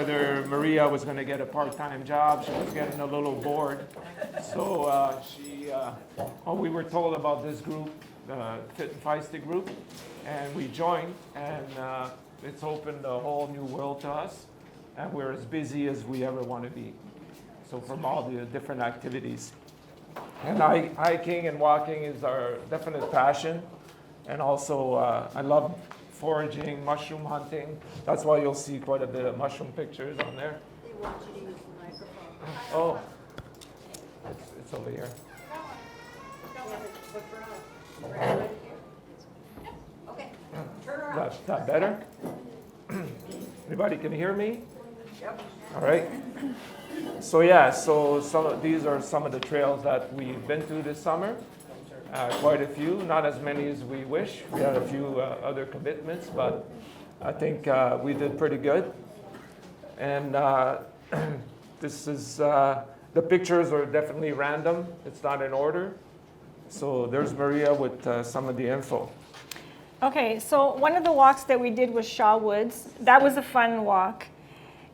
whether Maria was going to get a part-time job. She was getting a little bored. So we were told about this group, the Fit and Feisty group, and we joined, and it's opened a whole new world to us, and we're as busy as we ever want to be. So from all the different activities. And hiking and walking is our definite passion. And also, I love foraging, mushroom hunting. That's why you'll see quite a bit of mushroom pictures on there. They want you to use the microphone. Oh, it's over here. Okay, turn around. That better? Anybody can hear me? Yep. All right. So these are some of the trails that we've been to this summer. Quite a few, not as many as we wish. We had a few other commitments, but I think we did pretty good. And this is, the pictures are definitely random. It's not in order. So there's Maria with some of the info. Okay, so one of the walks that we did was Shaw Woods. That was a fun walk.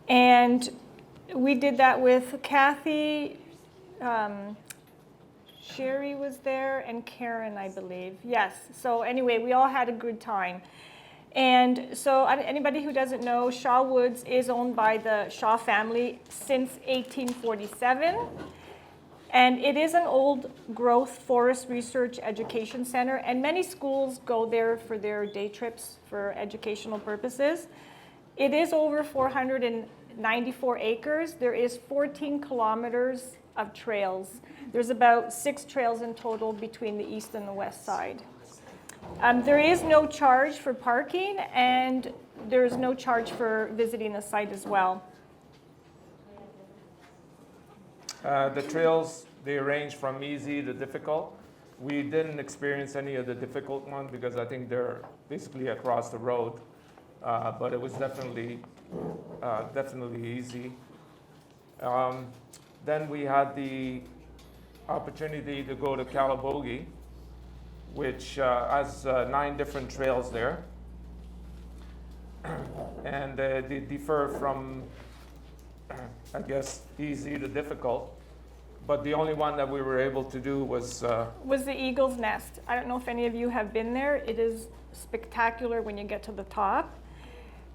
And we did that with Kathy, Sherry was there, and Karen, I believe. Yes, so anyway, we all had a good time. And so anybody who doesn't know, Shaw Woods is owned by the Shaw family since 1847. And it is an old growth forest research education center, and many schools go there for their day trips for educational purposes. It is over 494 acres. There is 14 kilometers of trails. There's about 6 trails in total between the east and the west side. There is no charge for parking, and there's no charge for visiting the site as well. The trails, they range from easy to difficult. We didn't experience any of the difficult ones because I think they're basically across the road. But it was definitely easy. Then we had the opportunity to go to Calabogie, which has 9 different trails there. And they differ from, I guess, easy to difficult. But the only one that we were able to do was the Eagle's Nest. I don't know if any of you have been there. It is spectacular when you get to the top.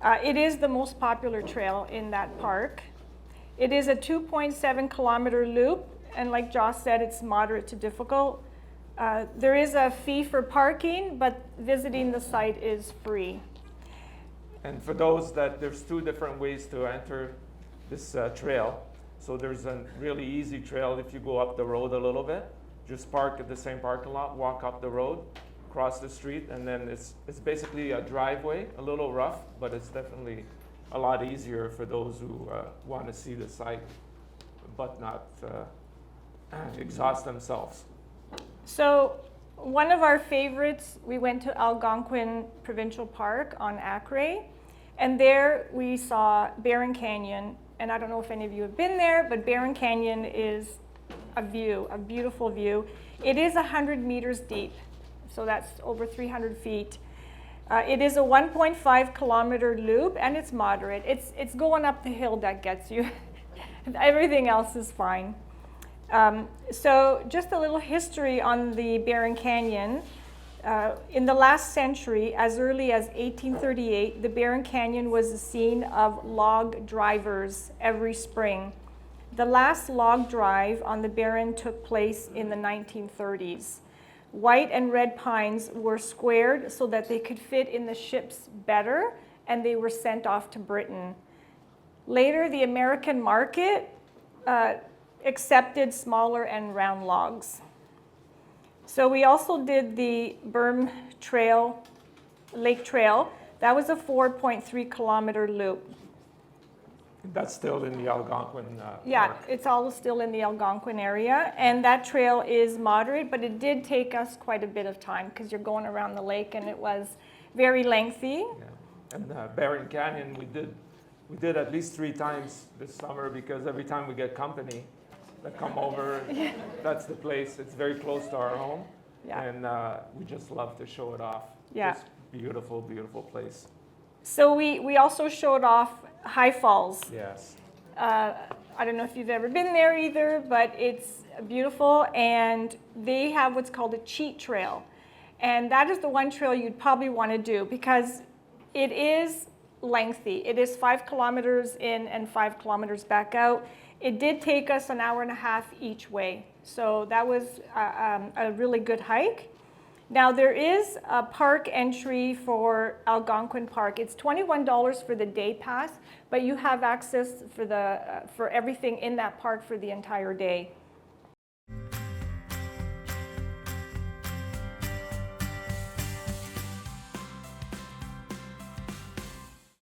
It is the most popular trail in that park. It is a 2.7 kilometer loop, and like Josh said, it's moderate to difficult. There is a fee for parking, but visiting the site is free. And for those there's 2 different ways to enter this trail. So there's a really easy trail if you go up the road a little bit. Just park at the same parking lot, walk up the road, cross the street, and then it's basically a driveway, a little rough, but it's definitely a lot easier for those who want to see the site, but not exhaust themselves. So one of our favorites, we went to Algonquin Provincial Park on Acre, and there we saw Barron Canyon. And I don't know if any of you have been there, but Barron Canyon is a beautiful view. It is 100 meters deep, so that's over 300 feet. It is a 1.5 kilometer loop, and it's moderate. It's going up the hill that gets you. Everything else is fine. So just a little history on the Barron Canyon. In the last century, as early as 1838, the Barron Canyon was the scene of log drivers every spring. The last log drive on the Barron took place in the 1930s. White and red pines were squared so that they could fit in the ships better, and they were sent off to Britain. Later, the American market accepted smaller and round logs. So we also did the Berm Trail, Lake Trail. That was a 4.3 kilometer loop. That's still in the Algonquin Yeah, park. it's all still in the Algonquin area. And that trail is moderate, but it did take us quite a bit of time because you're going around the lake, and it was very lengthy. Yeah. And Barron Canyon, we did at least 3 times this summer because every time we get company that come over, that's the place. It's very close to our home, and we just love to show it off. Yeah. Just beautiful, beautiful place. So we also showed off High Falls. Yes. I don't know if you've ever been there either, but it's beautiful, and they have what's called a cheat trail. And that is the one trail you'd probably want to do because it is lengthy. It is 5 kilometers in and 5 kilometers back out. It did take us an hour and a half each way. So that was a really good hike. Now there is a park entry for Algonquin Park. It's $21 for the day pass, but you have access for everything in that park for the entire day.